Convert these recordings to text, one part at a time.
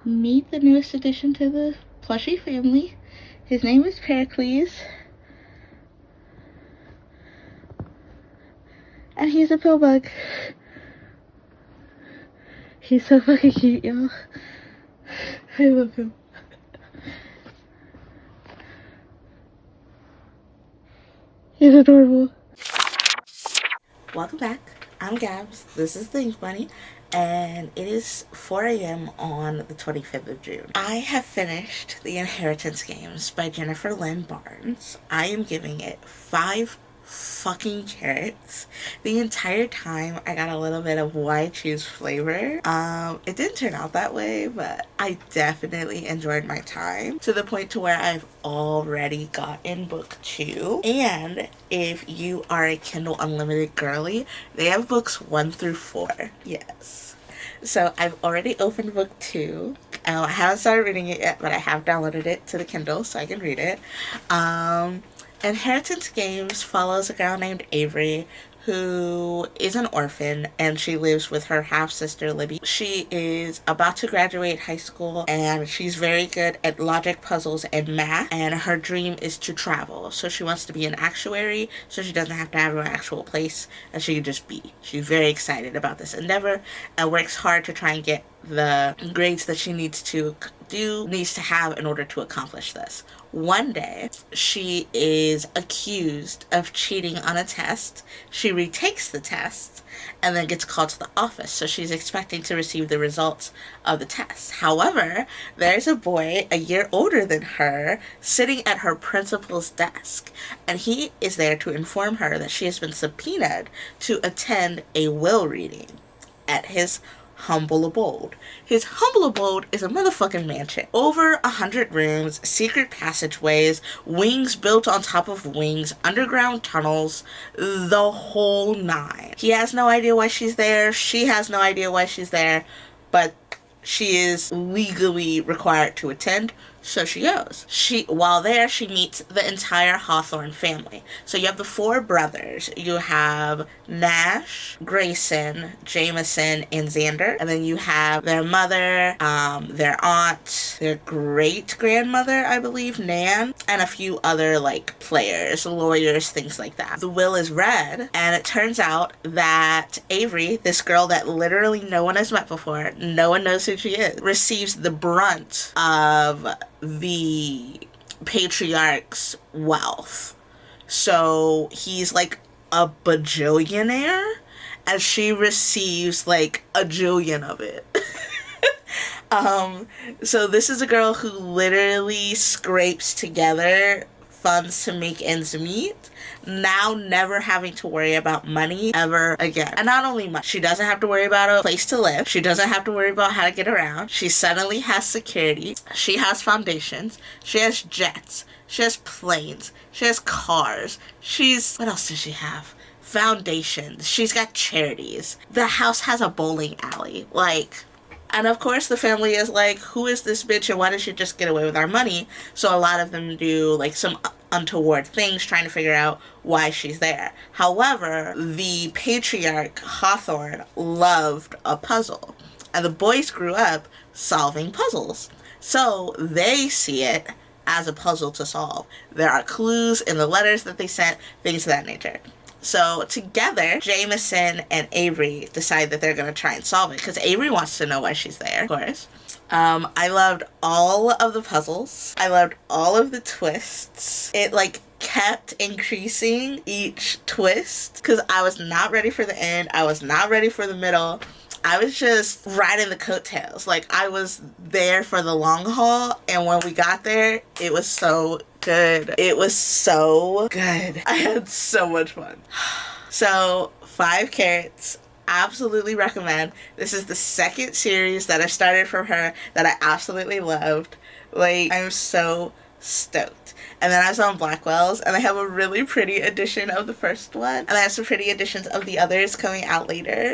meet the newest addition to the plushie family. His name is Pericles. And he's a pill bug. He's so fucking cute, y'all. I love him. He's adorable. Welcome back. I'm Gabs. This is Theinkbunnie. And it is 4 a.m. on the 25th of June. I have finished The Inheritance Games by Jennifer Lynn Barnes. I am giving it 5 fucking carrots. The entire time I got a little bit of why choose flavor. It didn't turn out that way, but I definitely enjoyed my time to the point to where I've already gotten book 2. And if you are a Kindle Unlimited girly, they have books 1 through 4. Yes. So I've already opened book 2. I haven't started reading it yet, but I have downloaded it to the Kindle so I can read it. Inheritance Games follows a girl named Avery who is an orphan, and she lives with her half-sister Libby. She is about to graduate high school, and she's very good at logic, puzzles, and math, and her dream is to travel. So she wants to be an actuary, so she doesn't have to have an actual place, and she can just be. She's very excited about this endeavor, and works hard to try and get the grades that she needs to have in order to accomplish this. One day, she is accused of cheating on a test. She retakes the test and then gets called to the office. So she's expecting to receive the results of the test. However, there's a boy a year older than her sitting at her principal's desk, and he is there to inform her that she has been subpoenaed to attend a will reading at his humble abode. His humble abode is a motherfucking mansion. Over 100 rooms, secret passageways, wings built on top of wings, underground tunnels, the whole 9. He has no idea why she's there. She has no idea why she's there, but she is legally required to attend, so she goes. While there, she meets the entire Hawthorne family. So you have the 4 brothers. You have Nash, Grayson, Jameson, and Xander. And then you have their mother, their aunt, their great-grandmother, I believe, Nan, and a few other, players, lawyers, things like that. The will is read, and it turns out that Avery, this girl that literally no one has met before, no one knows who she is, receives the brunt of the patriarch's wealth. So he's a bajillionaire, and she receives a jillion of it. So this is a girl who literally scrapes together funds to make ends meet, now never having to worry about money ever again. And not only money, she doesn't have to worry about a place to live. She doesn't have to worry about how to get around. She suddenly has security. She has foundations. She has jets. She has planes. She has cars. What else does she have? Foundations. She's got charities. The house has a bowling alley. And of course the family is who is this bitch and why did she just get away with our money? So a lot of them do some untoward things trying to figure out why she's there. However, the patriarch Hawthorne loved a puzzle, and the boys grew up solving puzzles. So they see it as a puzzle to solve. There are clues in the letters that they sent, things of that nature. So together, Jameson and Avery decide that they're going to try and solve it, because Avery wants to know why she's there, of course. I loved all of the puzzles. I loved all of the twists. It, kept increasing each twist, because I was not ready for the end. I was not ready for the middle. I was just riding the coattails. I was there for the long haul, and when we got there, it was so good. It was so good. I had so much fun. So, 5 carrots. Absolutely recommend. This is the 2nd series that I started from her that I absolutely loved. I'm so stoked. And then I was on Blackwell's, and I have a really pretty edition of the first one, and I have some pretty editions of the others coming out later.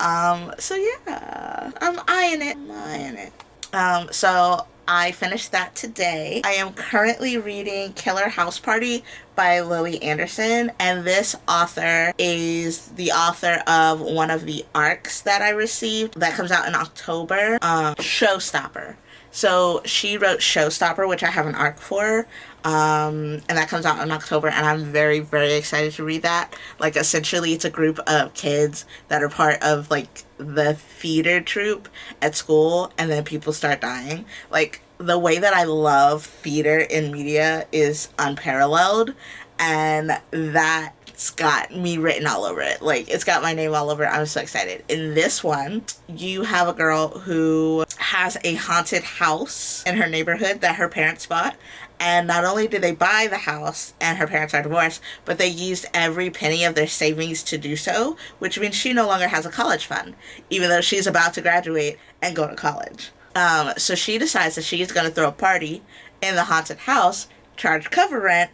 So yeah, I'm eyeing it. So I finished that today. I am currently reading Killer House Party by Lily Anderson, and this author is the author of one of the arcs that I received that comes out in October, Showstopper. So she wrote Showstopper, which I have an arc for, and that comes out in October, and I'm very, very excited to read that. Like, essentially, it's a group of kids that are part of, like, the theater troupe at school, and then people start dying. Like, the way that I love theater in media is unparalleled, and that's got me written all over it. Like, it's got my name all over it. I'm so excited. In this one, you have a girl who has a haunted house in her neighborhood that her parents bought. And not only did they buy the house and her parents are divorced, but they used every penny of their savings to do so, which means she no longer has a college fund, even though she's about to graduate and go to college. So she decides that she's going to throw a party in the haunted house, charge cover rent,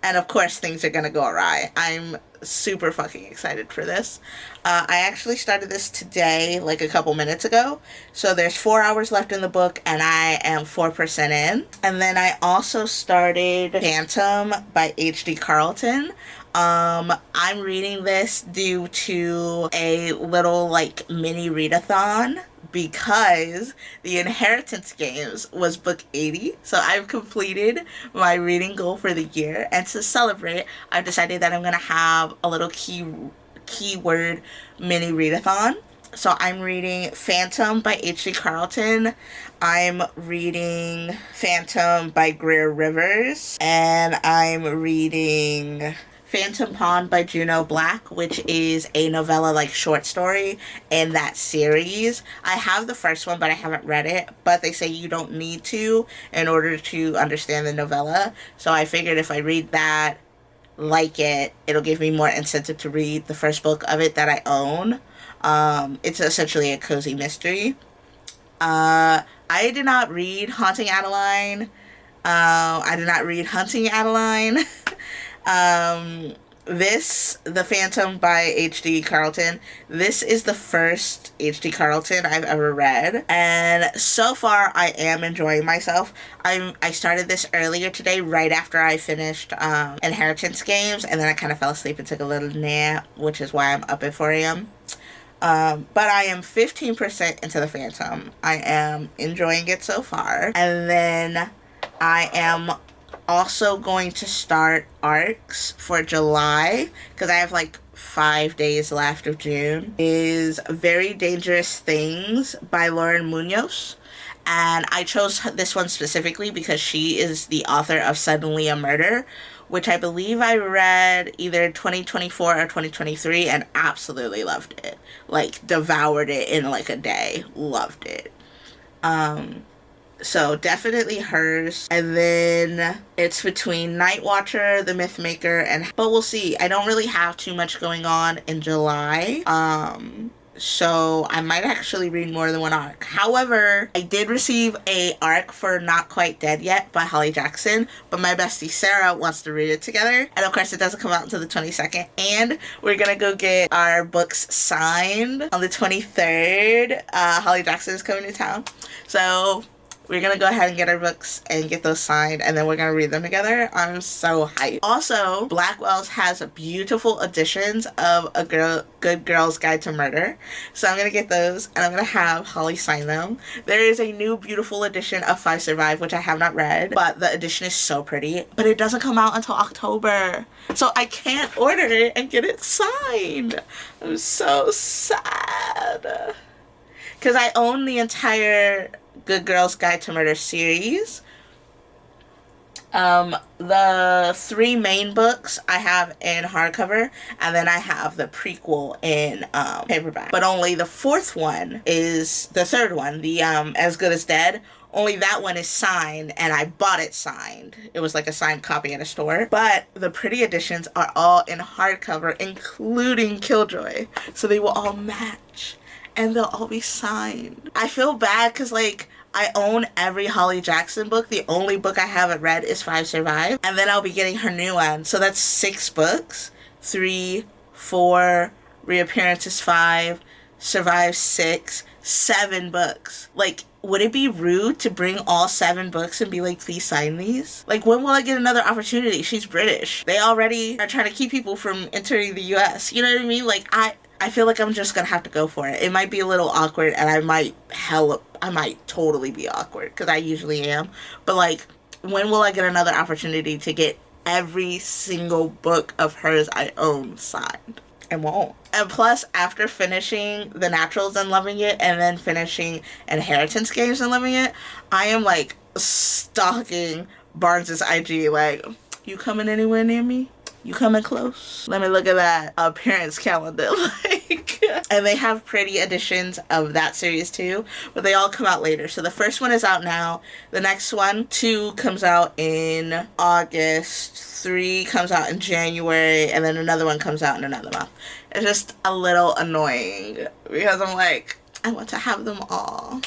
and of course things are going to go awry. I'm super fucking excited for this. I actually started this today, like a couple minutes ago. So there's 4 hours left in the book, and I am 4% in. And then I also started Phantom by H.D. Carlton. I'm reading this due to a little, like, mini readathon, because the Inheritance Games was book 80. So I've completed my reading goal for the year. And to celebrate, I've decided that I'm going to have a little keyword mini readathon. So I'm reading Phantom by H.D. Carlton. I'm reading Phantom by Greer Rivers. And I'm reading Phantom Pond by Juno Black, which is a novella, like, short story in that series. I have the first one, but I haven't read it. But they say you don't need to in order to understand the novella. So I figured if I read that, like it, it'll give me more incentive to read the first book of it that I own. It's essentially a cozy mystery. I did not read Haunting Adeline. I did not read Hunting Adeline. The Phantom by H.D. Carlton, this is the first H.D. Carlton I've ever read, and so far I am enjoying myself. I started this earlier today, right after I finished Inheritance Games, and then I kind of fell asleep and took a little nap, which is why I'm up at 4 a.m. But I am 15% into the Phantom. I am enjoying it so far, and then I am also going to start arcs for July, because I have like 5 days left of June, is Very Dangerous Things by Lauren Munoz. And I chose this one specifically because she is the author of Suddenly a Murder, which I believe I read either 2024 or 2023 and absolutely loved it. Like, devoured it in like a day. Loved it. So definitely hers. And then it's between Night Watcher, The Mythmaker, but we'll see. I don't really have too much going on in July. So I might actually read more than one arc. However, I did receive a arc for Not Quite Dead Yet by Holly Jackson, but my bestie Sarah wants to read it together. And of course it doesn't come out until the 22nd. And we're gonna go get our books signed on the 23rd. Holly Jackson is coming to town. So we're going to go ahead and get our books and get those signed, and then we're going to read them together. I'm so hyped. Also, Blackwell's has beautiful editions of Good Girl's Guide to Murder. So I'm going to get those, and I'm going to have Holly sign them. There is a new beautiful edition of Five Survive, which I have not read, but the edition is so pretty. But it doesn't come out until October. So I can't order it and get it signed. I'm so sad. Because I own the entire Good Girl's Guide to Murder series. The 3 main books I have in hardcover, and then I have the prequel in paperback. But only the 4th one is the 3rd one, the As Good as Dead. Only that one is signed, and I bought it signed. It was like a signed copy at a store. But the pretty editions are all in hardcover, including Killjoy. So they will all match, and they'll all be signed. I feel bad because, like, I own every Holly Jackson book. The only book I haven't read is Five Survive. And then I'll be getting her new one. So that's 6 books. 3, 4, Reappearances 5, Survive 6, 7 books. Like, would it be rude to bring all 7 books and be like, please sign these? Like, when will I get another opportunity? She's British. They already are trying to keep people from entering the US. You know what I mean? Like, I feel like I'm just gonna have to go for it. It might be a little awkward, and I might totally be awkward, because I usually am. But like, when will I get another opportunity to get every single book of hers I own signed? I won't. And plus, after finishing The Naturals and loving it, and then finishing Inheritance Games and loving it, I am like stalking Barnes's IG, like, you coming anywhere near me? You coming close? Let me look at that appearance calendar. Like, and they have pretty editions of that series too, but they all come out later. So the first one is out now. The next one, 2, comes out in August. 3 comes out in January, and then another one comes out in another month. It's just a little annoying because I'm like, I want to have them all.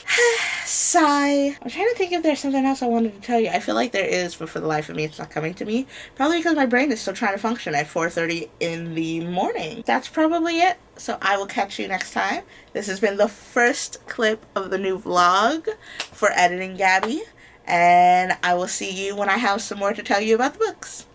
Sigh. I'm trying to think if there's something else I wanted to tell you. I feel like there is, but for the life of me, it's not coming to me. Probably because my brain is still trying to function at 4:30 in the morning. That's probably it. So I will catch you next time. This has been the first clip of the new vlog for Editing Gabby. And I will see you when I have some more to tell you about the books.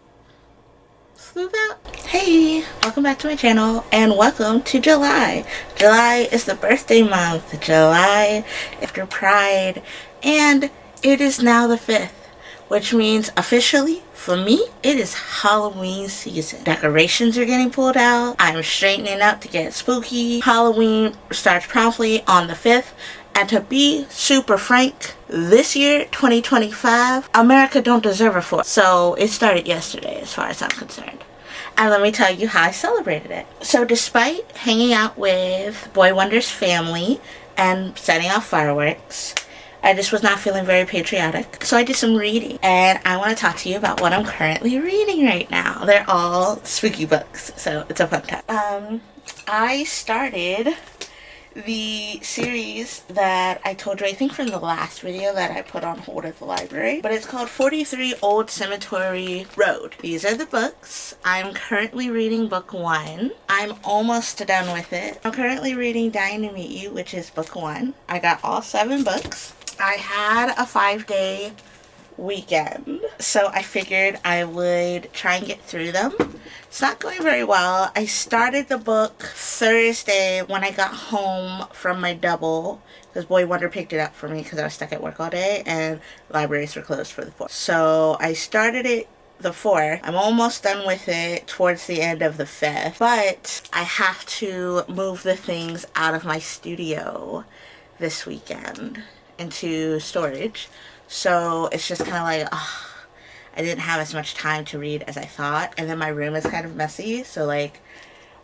Hey, welcome back to my channel, and welcome to July. July is the birthday month. July after Pride, and it is now the 5th, which means officially for me it is Halloween season. Decorations are getting pulled out. I'm straightening up to get spooky. Halloween starts promptly on the 5th. And to be super frank, this year, 2025, America don't deserve a 4th. So it started yesterday as far as I'm concerned. And let me tell you how I celebrated it. So despite hanging out with Boy Wonder's family and setting off fireworks, I just was not feeling very patriotic. So I did some reading. And I want to talk to you about what I'm currently reading right now. They're all spooky books, so it's a fun time. I started the series that I told you, I think from the last video, that I put on hold at the library, but it's called 43 Old Cemetery Road. These are the books. I'm currently reading book 1. I'm almost done with it. I'm currently reading Dying to Meet You, which is book 1. I got all 7 books. I had a 5-day weekend, so I figured I would try and get through them. It's not going very well. I started the book Thursday when I got home from my double, because Boy Wonder picked it up for me because I was stuck at work all day and libraries were closed for the 4th. So I started it the 4th. I'm almost done with it towards the end of the 5th, but I have to move the things out of my studio this weekend into storage. So it's just kind of like, I didn't have as much time to read as I thought. And then my room is kind of messy. So like,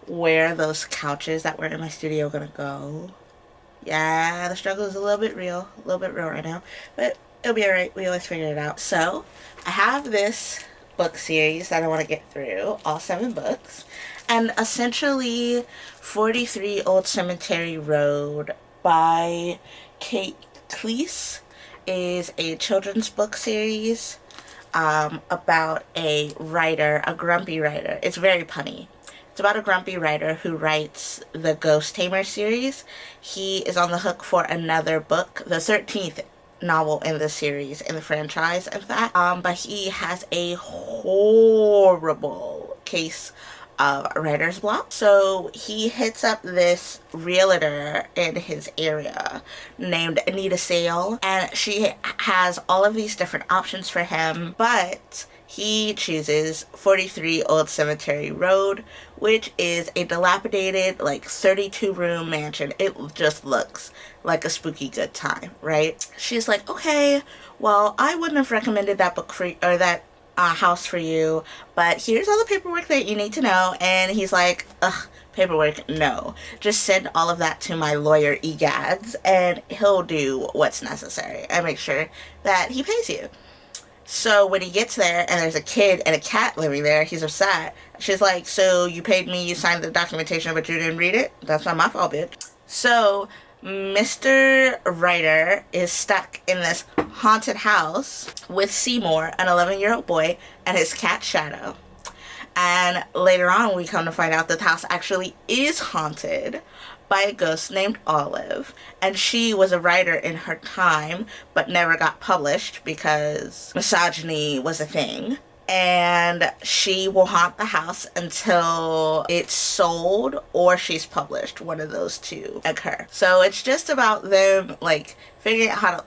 where are those couches that were in my studio gonna go? Yeah, the struggle is a little bit real right now. But it'll be alright. We always figure it out. So I have this book series that I want to get through. All 7 books. And essentially, 43 Old Cemetery Road by Kate Cleese is a children's book series about a writer, a grumpy writer. It's very punny. It's about a grumpy writer who writes the Ghost Tamer series. He is on the hook for another book, the 13th novel in the series, in the franchise, in fact. But he has a horrible case of writer's block. So he hits up this realtor in his area named Anita Sale, and she has all of these different options for him, but he chooses 43 Old Cemetery Road, which is a dilapidated, like, 32-room mansion. It just looks like a spooky good time, right? She's like, okay, well, I wouldn't have recommended that book for you, or that house for you, but here's all the paperwork that you need to know. And he's like, ugh, paperwork, no. Just send all of that to my lawyer, Egads, and he'll do what's necessary and make sure that he pays you. So when he gets there and there's a kid and a cat living there, he's upset. She's like, so you paid me, you signed the documentation, but you didn't read it? That's not my fault, bitch. So Mr. Writer is stuck in this haunted house with Seymour, an 11-year-old boy, and his cat Shadow. And later on, we come to find out that the house actually is haunted by a ghost named Olive. And she was a writer in her time, but never got published because misogyny was a thing. and she will haunt the house until it's sold or she's published. One of those two occur. So it's just about them like figuring out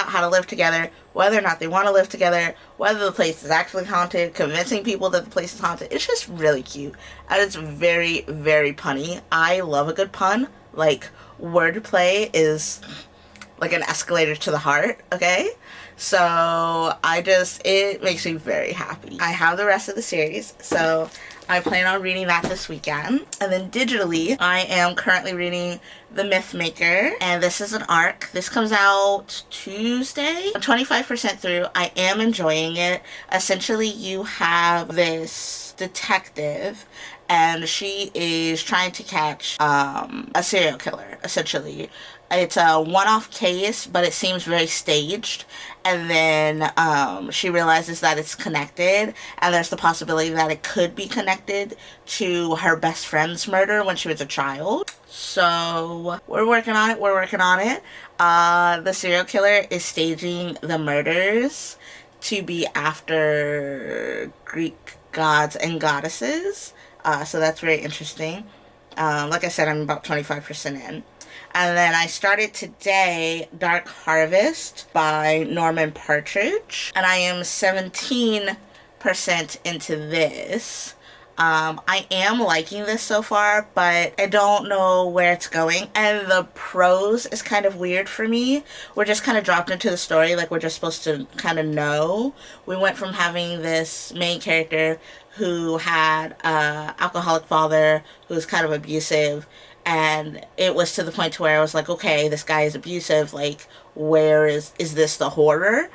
how to live together, whether or not they want to live together, whether the place is actually haunted, convincing people that the place is haunted. It's just really cute, and it's very, very punny. I love a good pun. Like, wordplay is like an escalator to the heart, okay? So it makes me very happy. I have the rest of the series, so I plan on reading that this weekend. And then digitally, I am currently reading The Myth Maker, and this is an arc. This comes out Tuesday. I'm 25% through. I am enjoying it. Essentially, you have this detective, and she is trying to catch a serial killer, essentially. It's a one-off case, but it seems very staged. And then she realizes that it's connected, and there's the possibility that it could be connected to her best friend's murder when she was a child. So we're working on it. The serial killer is staging the murders to be after Greek gods and goddesses. So that's very interesting. Like I said, I'm about 25% in. And then I started today Dark Harvest by Norman Partridge. And I am 17% into this. I am liking this so far, but I don't know where it's going. And the prose is kind of weird for me. We're just kind of dropped into the story like we're just supposed to kind of know. We went from having this main character who had an alcoholic father who was kind of abusive, and it was to the point to where I was like, okay, this guy is abusive, like, where is this the horror?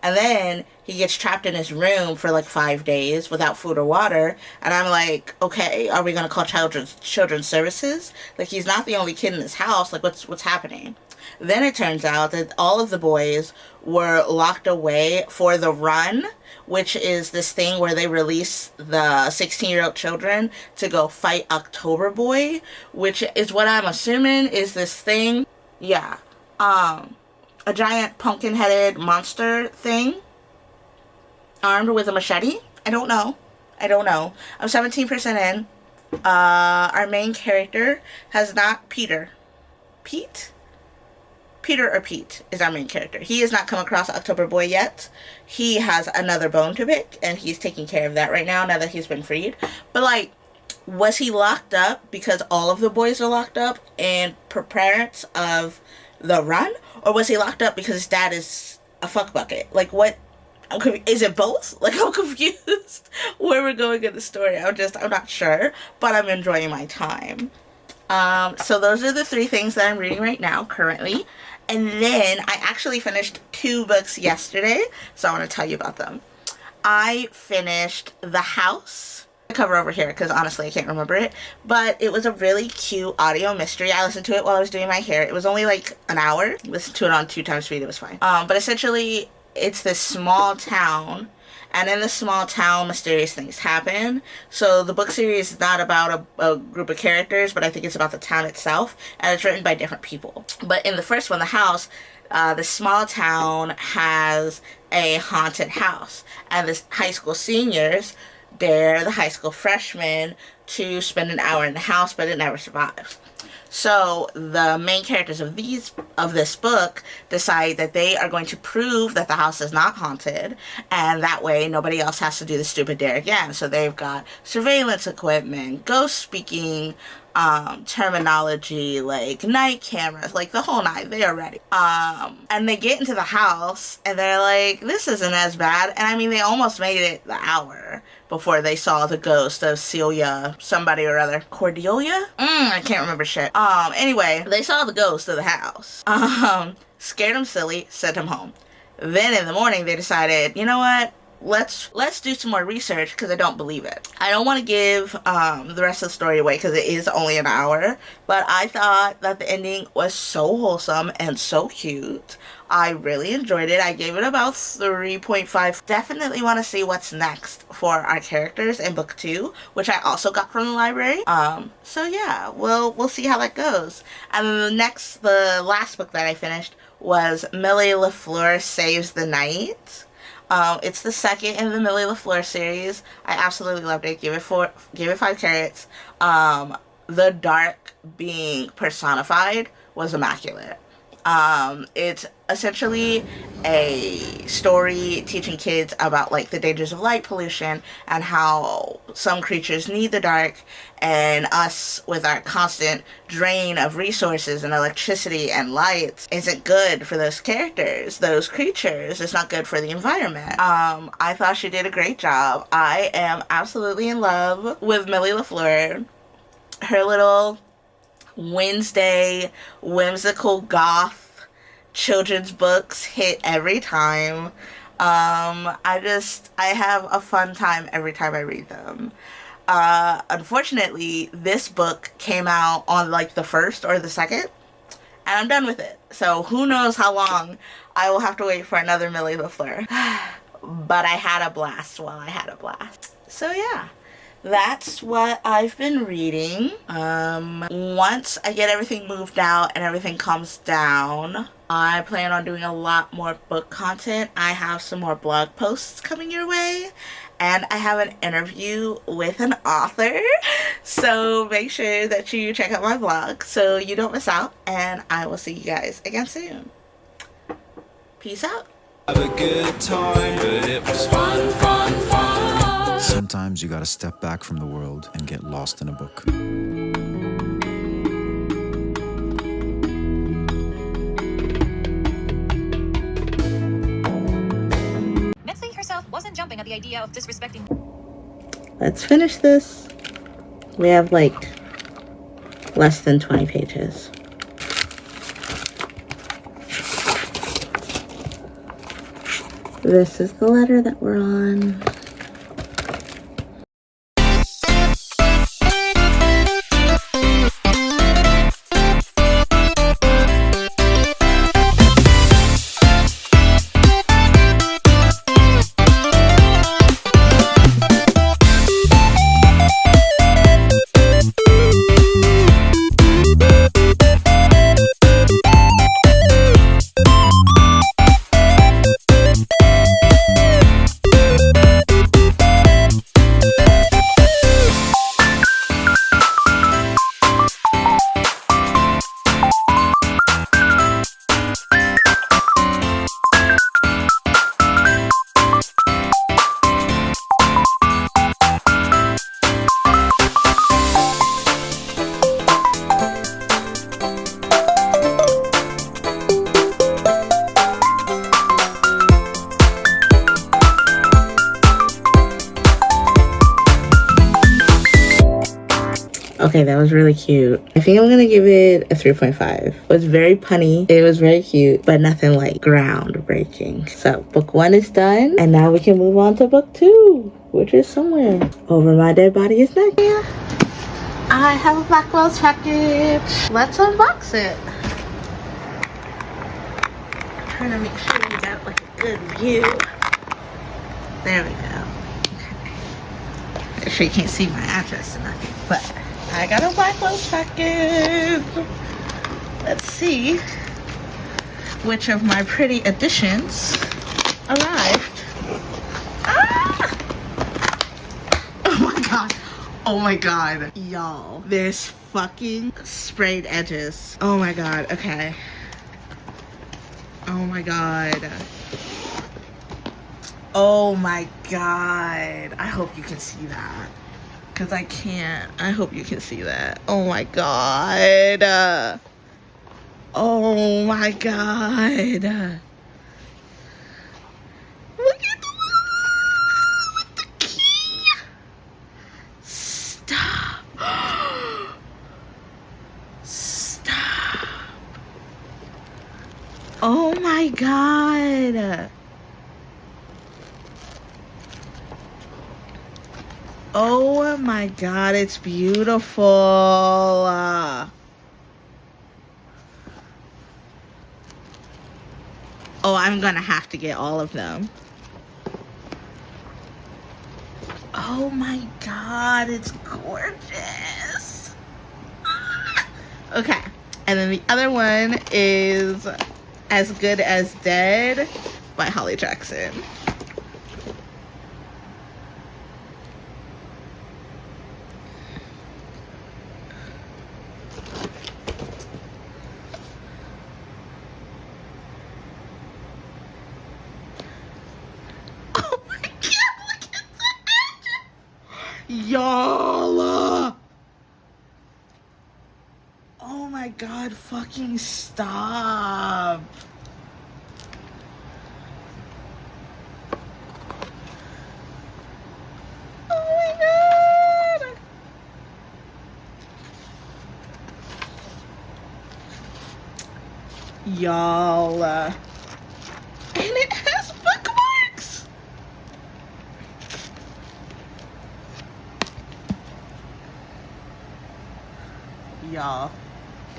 And then he gets trapped in his room for like 5 days without food or water, and I'm like, okay, are we gonna call children's services? Like, he's not the only kid in this house, like, what's happening? Then it turns out that all of the boys were locked away for the run, which is this thing where they release the 16-year-old children to go fight October Boy, which is what I'm assuming is this thing. Yeah. A giant pumpkin-headed monster thing armed with a machete. I don't know. I'm 17% in. Our main character has not Peter or Pete is our main character. He has not come across October Boy yet. He has another bone to pick, and he's taking care of that right now that he's been freed. But, like, was he locked up because all of the boys are locked up and parents of the run? Or was he locked up because his dad is a fuck bucket? Like, what? Is it both? Like, I'm confused where we're going in the story. I'm not sure, but I'm enjoying my time. So those are the 3 things that I'm reading right now, currently. And then I actually finished 2 books yesterday, so I want to tell you about them. I finished The House. The cover over here, because honestly I can't remember it. But it was a really cute audio mystery. I listened to it while I was doing my hair. It was only like an hour. Listened to it on 2 times speed. It was fine. But essentially, it's this small town. And in this small town, mysterious things happen. So the book series is not about a group of characters, but I think it's about the town itself. And it's written by different people. But in the first one, The House, the small town has a haunted house. And the high school seniors dare the high school freshmen to spend an hour in the house, but it never survives. So the main characters of this book decide that they are going to prove that the house is not haunted, and that way nobody else has to do the stupid dare again. So they've got surveillance equipment, ghost speaking terminology, like night cameras, like the whole nine. They are ready. And they get into the house and they're like, this isn't as bad. And I mean, they almost made it the hour before they saw the ghost of Celia, somebody or other. Cordelia? I can't remember shit. Anyway, they saw the ghost of the house. Scared him silly, sent him home. Then in the morning, they decided, you know what? Let's do some more research, because I don't believe it. I don't want to give the rest of the story away because it is only an hour, but I thought that the ending was so wholesome and so cute. I really enjoyed it. I gave it about 3.5. Definitely want to see what's next for our characters in book 2, which I also got from the library. So yeah, we'll see how that goes. And then the last book that I finished was Millie LaFleur Saves the Night. It's the second in the Millie LaFleur series. I absolutely loved it. Give it 5 carrots. The dark being personified was Immaculate. It's essentially a story teaching kids about like the dangers of light pollution and how some creatures need the dark, and us with our constant drain of resources and electricity and lights isn't good for those characters, those creatures. It's not good for the environment. I thought she did a great job. I am absolutely in love with Millie LaFleur. Her little Wednesday whimsical goth children's books hit every time. I have a fun time every time I read them. Unfortunately, this book came out on like the 1st or the 2nd, and I'm done with it. So who knows how long I will have to wait for another Millie LaFleur. But I had a blast while I had a blast. So yeah. That's what I've been reading. Once I get everything moved out and everything calms down, I plan on doing a lot more book content. I have some more blog posts coming your way, and I have an interview with an author. So make sure that you check out my blog so you don't miss out, and I will see you guys again soon. Peace out. Have a good time, but it was fun, fun, fun. Sometimes you gotta step back from the world and get lost in a book. Netsley herself wasn't jumping at the idea of disrespecting. Let's finish this. We have like less than 20 pages. This is the letter that we're on. Okay, that was really cute. I think I'm gonna give it a 3.5. It was very punny. It was very cute, but nothing like groundbreaking. So book 1 is done, and now we can move on to book 2, which is somewhere over my dead body is next. I have a Black Rose package. Let's unbox it. I'm trying to make sure we got like a good view. There we go. Okay. Sure you can't see my address or nothing, but I got a Black Rose package. Let's see which of my pretty additions arrived. Ah! Oh my god. Oh my god. Y'all, there's fucking sprayed edges. Oh my god. Okay. Oh my god. Oh my god. I hope you can see that. Because I can't. I hope you can see that. Oh my god. Oh my god. Look at the one with the key. Stop. Stop. Oh my god. Oh my god, it's beautiful. Oh, I'm gonna have to get all of them. Oh my god, it's gorgeous. Okay, and then the other one is As Good as Dead by Holly Jackson. Y'all. Oh my god, fucking stop. Oh my god. Y'all. And it has bookmarks. Y'all.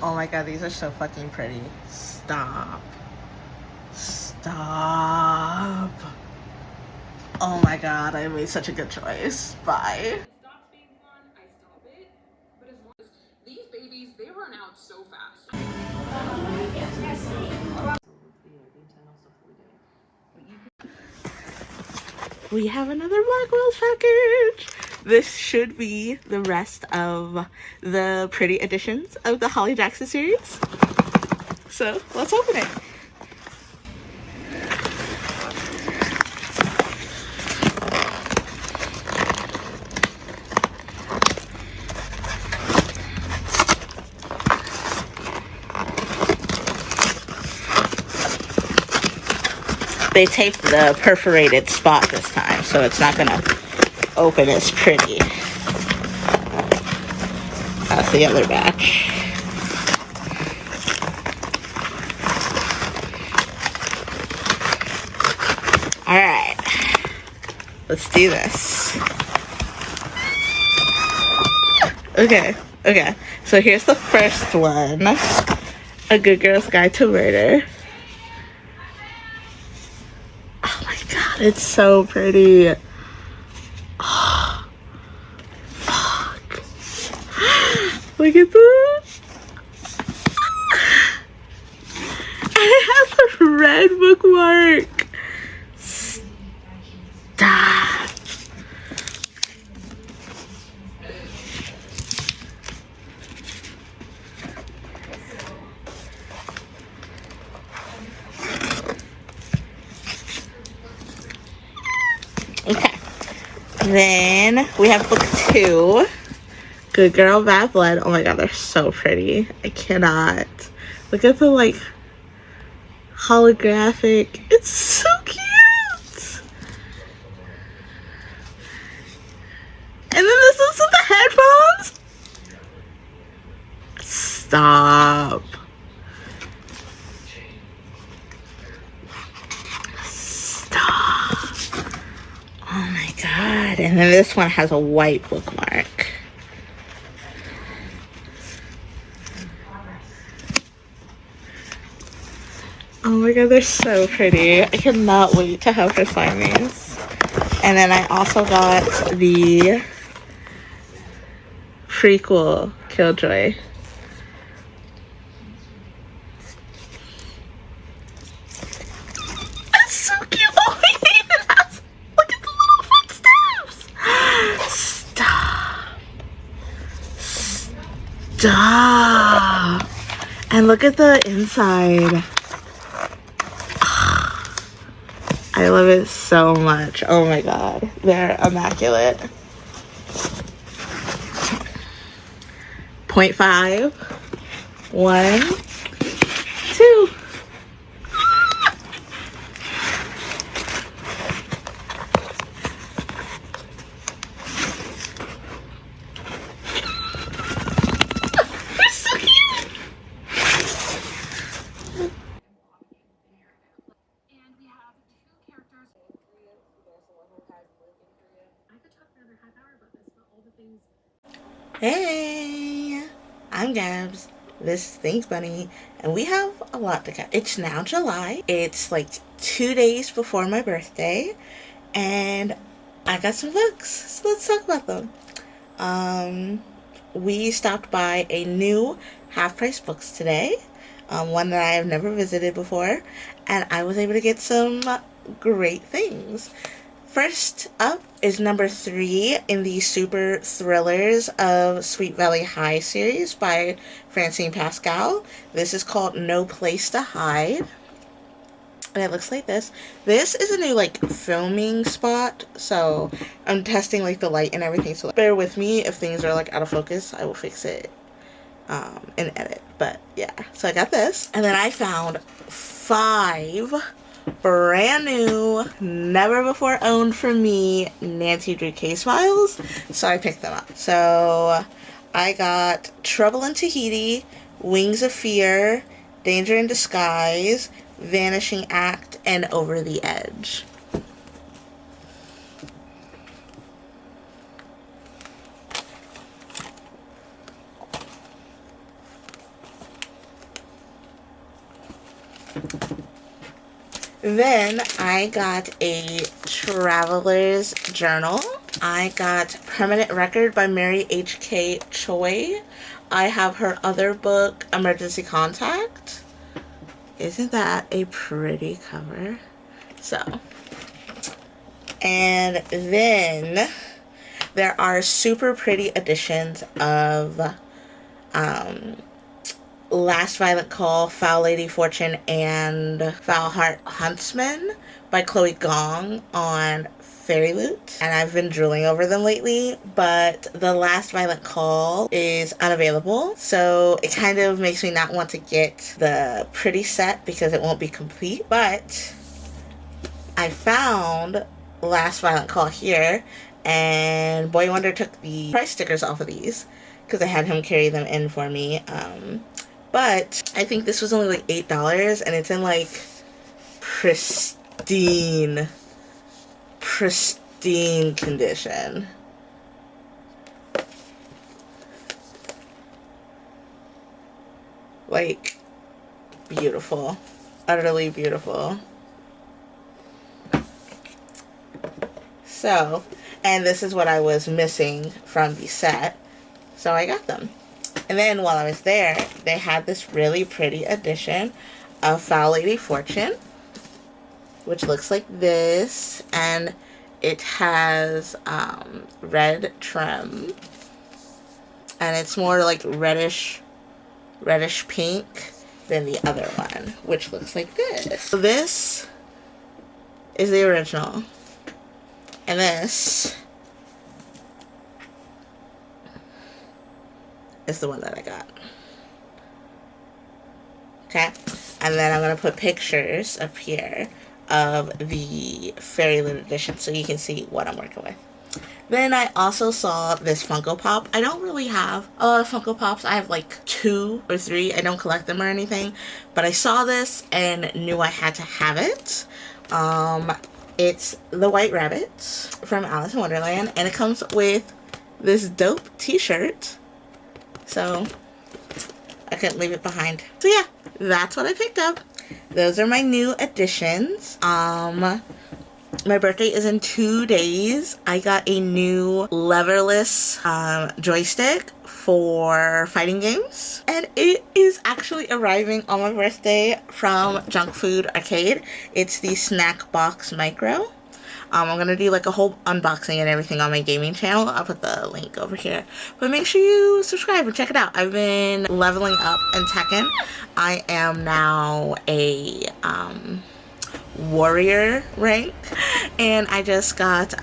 Oh my god, these are so fucking pretty. Stop. Stop. Oh my god, I made such a good choice. Bye. Stops being fun, I stop it. But as long as these babies, they run out so fast. We have another Blackwell's package. This should be the rest of the pretty editions of the Holly Jackson series. So let's open it. They taped the perforated spot this time, so it's not gonna open as pretty as the other batch. Alright, let's do this. Okay, so here's the first one. A Good Girl's Guide to Murder. Oh my god, it's so pretty. Oh, fuck. Look at this. And it has a red bookmark. Stop. Okay. Then we have book 2. Good Girl, Bad Blood. Oh my god, they're so pretty. I cannot. Look at the like holographic. It's so cute. And then this is with the headphones. Stop. Stop. Oh my god. And then this one has a white bookmark. Oh my god, they're so pretty. I cannot wait to have her sign these. And then I also got the prequel Killjoy. That's so cute. Oh, it has, look at the little footsteps. Stop. Stop. And look at the inside. I love it so much. Oh my god. They're immaculate. 0.5. 1, 2. They're so cute. And we have 2 characters. I could talk for another half hour about this, but all the things. Hey, I'm Gabs. This is Theinkbunnie, and we have a lot to cover. It's now July. It's like 2 days before my birthday, and I got some books, so let's talk about them. We stopped by a new Half Price Books today, one that I have never visited before, and I was able to get some great things. First up is number 3 in the Super Thrillers of Sweet Valley High series by Francine Pascal. This is called No Place to Hide. And it looks like this. This is a new like filming spot, so I'm testing like the light and everything, so bear with me if things are like out of focus. I will fix it and edit. But yeah, so I got this, and then I found 5 brand new, never before owned for me Nancy Drew case files, so I picked them up. So I got Trouble in Tahiti, Wings of Fear, Danger in Disguise, Vanishing Act, and Over the Edge. Then I got a traveler's journal. I got Permanent Record by Mary H.K. Choi. I have her other book, Emergency Contact. Isn't that a pretty cover? So, and then there are super pretty editions of Last Violent Call, Foul Lady Fortune, and Foul Heart Huntsman by Chloe Gong on Fairy Loot. And I've been drooling over them lately, but the Last Violent Call is unavailable, so it kind of makes me not want to get the pretty set because it won't be complete. But I found Last Violent Call here, and Boy Wonder took the price stickers off of these because I had him carry them in for me. But I think this was only like $8, and it's in like pristine condition. Like, beautiful. Utterly beautiful. So, and this is what I was missing from the set, so I got them. And then while I was there, they had this really pretty edition of Foul Lady Fortune, which looks like this, and it has red trim, and it's more like reddish pink than the other one, which looks like this. So this is the original, and this is the one that I got. Okay, and then I'm gonna put pictures up here of the Fairy Loot edition so you can see what I'm working with. Then I also saw this Funko Pop. I don't really have a lot of Funko Pops. I have like 2 or 3. I don't collect them or anything, but I saw this and knew I had to have it. It's the White Rabbit from Alice in Wonderland, and it comes with this dope t-shirt, so I couldn't leave it behind. So yeah, that's what I picked up. Those are my new additions. My birthday is in 2 days. I got a new leverless joystick for fighting games, and it is actually arriving on my birthday from Junk Food Arcade. It's the Snack Box Micro. I'm gonna do like a whole unboxing and everything on my gaming channel. I'll put the link over here, but make sure you subscribe and check it out. I've been leveling up in Tekken. I am now a warrior rank, and I just got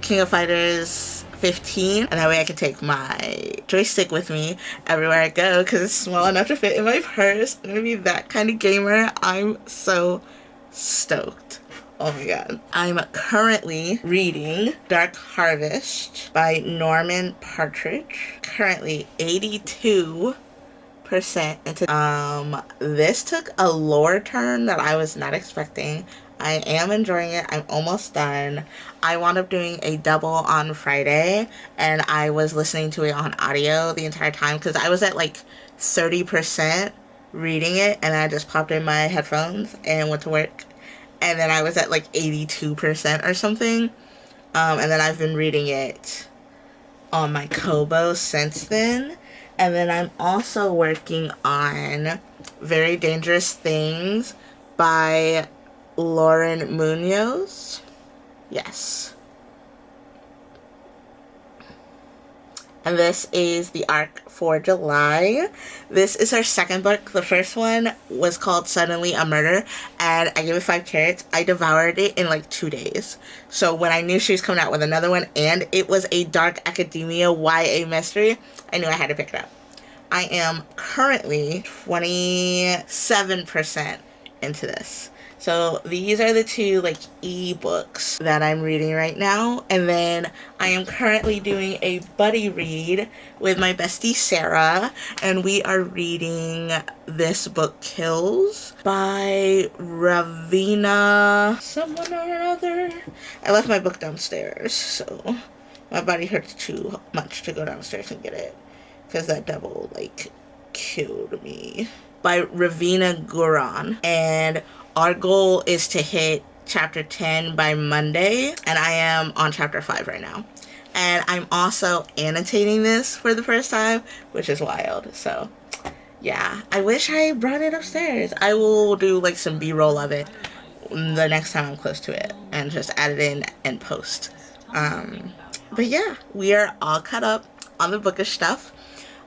King of Fighters 15, and that way I can take my joystick with me everywhere I go because it's small enough to fit in my purse. I'm gonna be that kind of gamer. I'm so stoked. Oh my god. I'm currently reading Dark Harvest by Norman Partridge. Currently 82% into this took a lore turn that I was not expecting. I am enjoying it. I'm almost done. I wound up doing a double on Friday, and I was listening to it on audio the entire time because I was at like 30% reading it, and I just popped in my headphones and went to work. And then I was at like 82% or something. And then I've been reading it on my Kobo since then. And then I'm also working on Very Dangerous Things by Lauren Munoz. Yes. and this is the arc for July. This is her second book. The first one was called Suddenly a Murder, and I gave it 5 carrots. I devoured it in like 2 days. So when I knew she was coming out with another one, and it was a dark academia YA mystery, I knew I had to pick it up. I am currently 27% into this. So these are the 2 like ebooks that I'm reading right now, and then I am currently doing a buddy read with my bestie Sarah, and we are reading This Book Kills by Ravina someone or another. I left my book downstairs, so my body hurts too much to go downstairs and get it, because that devil like killed me. By Ravina Guran, and our goal is to hit chapter 10 by Monday, and I am on chapter 5 right now. And I'm also annotating this for the first time, which is wild. So yeah, I wish I brought it upstairs. I will do like some b-roll of it the next time I'm close to it and just add it in and post. But yeah, we are all caught up on the bookish stuff.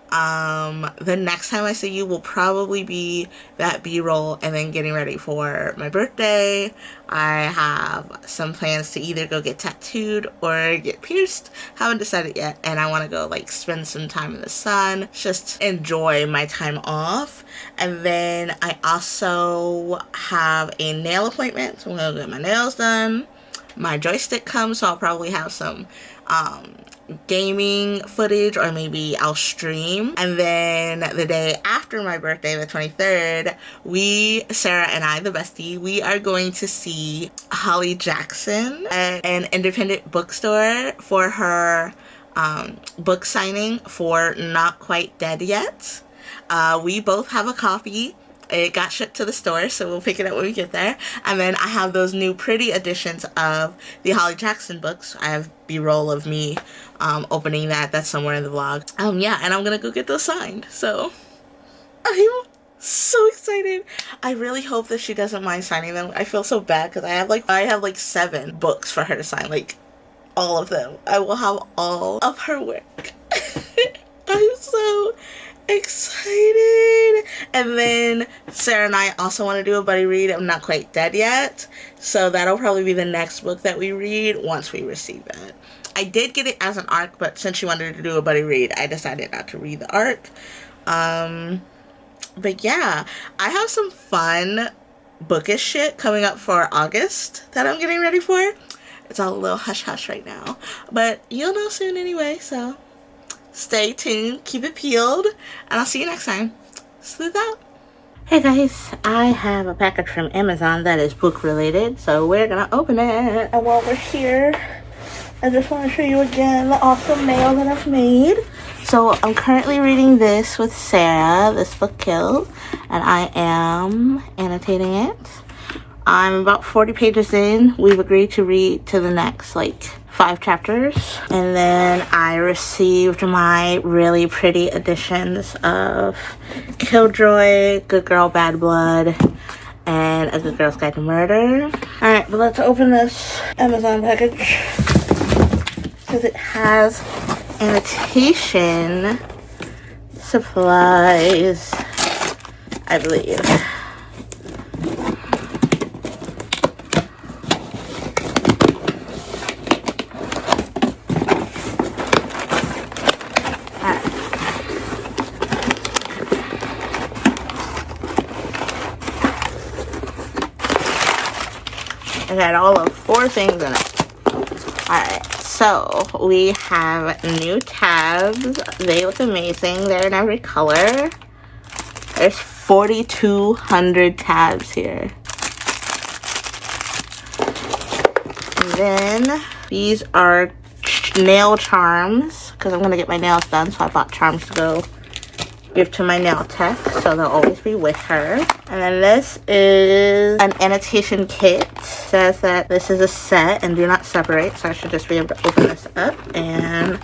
The next time I see you will probably be that b-roll and then getting ready for my birthday. I have some plans to either go get tattooed or get pierced. Haven't decided yet, and I want to go like spend some time in the sun, just enjoy my time off. And then I also have a nail appointment, so I'm gonna get my nails done. My joystick comes, so I'll probably have some gaming footage, or maybe I'll stream. And then the day after my birthday, the 23rd, Sarah and I, the bestie, we are going to see Holly Jackson at an independent bookstore for her book signing for Not Quite Dead Yet. We both have a copy. It got shipped to the store, so we'll pick it up when we get there. And then I have those new pretty editions of the Holly Jackson books. I have b-roll of me opening that. That's somewhere in the vlog. Yeah, and I'm gonna go get those signed. So I'm so excited. I really hope that she doesn't mind signing them. I feel so bad because I have like 7 books for her to sign, like all of them. I will have all of her work. I'm so excited. And then Sarah and I also want to do a buddy read. I'm Not Quite Dead Yet, so that'll probably be the next book that we read once we receive it. I did get it as an arc, but since she wanted to do a buddy read, I decided not to read the arc. But yeah, I have some fun bookish shit coming up for August that I'm getting ready for. It's all a little hush hush right now, but you'll know soon anyway, so stay tuned, keep it peeled, and I'll see you next time. Sleuth out. Hey guys, I have a package from Amazon that is book related, so we're gonna open it. And while we're here, I just want to show you again the awesome mail that I've made. So I'm currently reading this with Sarah, This Book Kills, and I am annotating it. I'm about 40 pages in. We've agreed to read to the next 5 chapters. And then I received my really pretty editions of Killjoy, Good Girl, Bad Blood, and A Good Girl's Guide to Murder. Alright, but let's open this Amazon package, because it has annotation supplies, I believe. It had all of 4 things in it. Alright, so we have new tabs. They look amazing. They're in every color. There's 4,200 tabs here. And then these are nail charms, because I'm going to get my nails done, so I bought charms to go give to my nail tech, so they'll always be with her. And then this is an annotation kit. It says that this is a set and do not separate, so I should just be able to open this up. And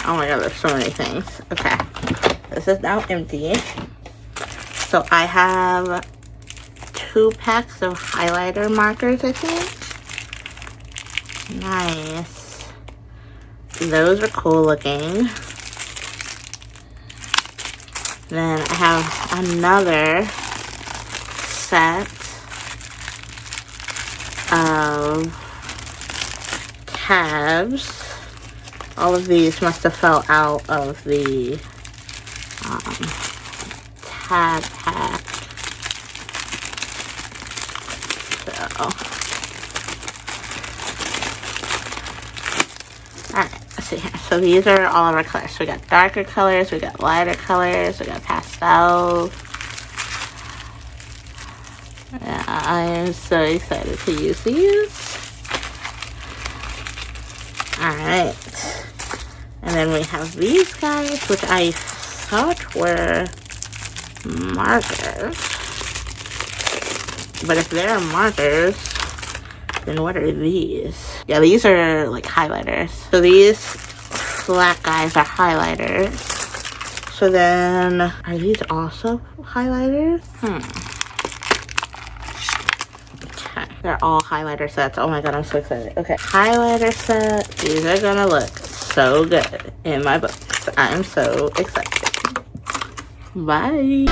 oh my god, there's so many things. Okay, this is now empty. So I have 2 packs of highlighter markers, I think. Nice. Those are cool looking. Then I have another set of tabs. All of these must have fell out of the tab pack. So, alright, let's see here. So these are all of our colors. So we got darker colors, we got lighter colors, we got pastels. Yeah, I am so excited to use these. Alright. And then we have these guys, which I thought were markers. But if they're markers, then what are these? Yeah, these are like highlighters. So these flat guys are highlighters. So then, are these also highlighters? Okay, they're all highlighter sets. Oh my god, I'm so excited. Okay, highlighter set. These are gonna look so good in my books. I'm so excited. Bye.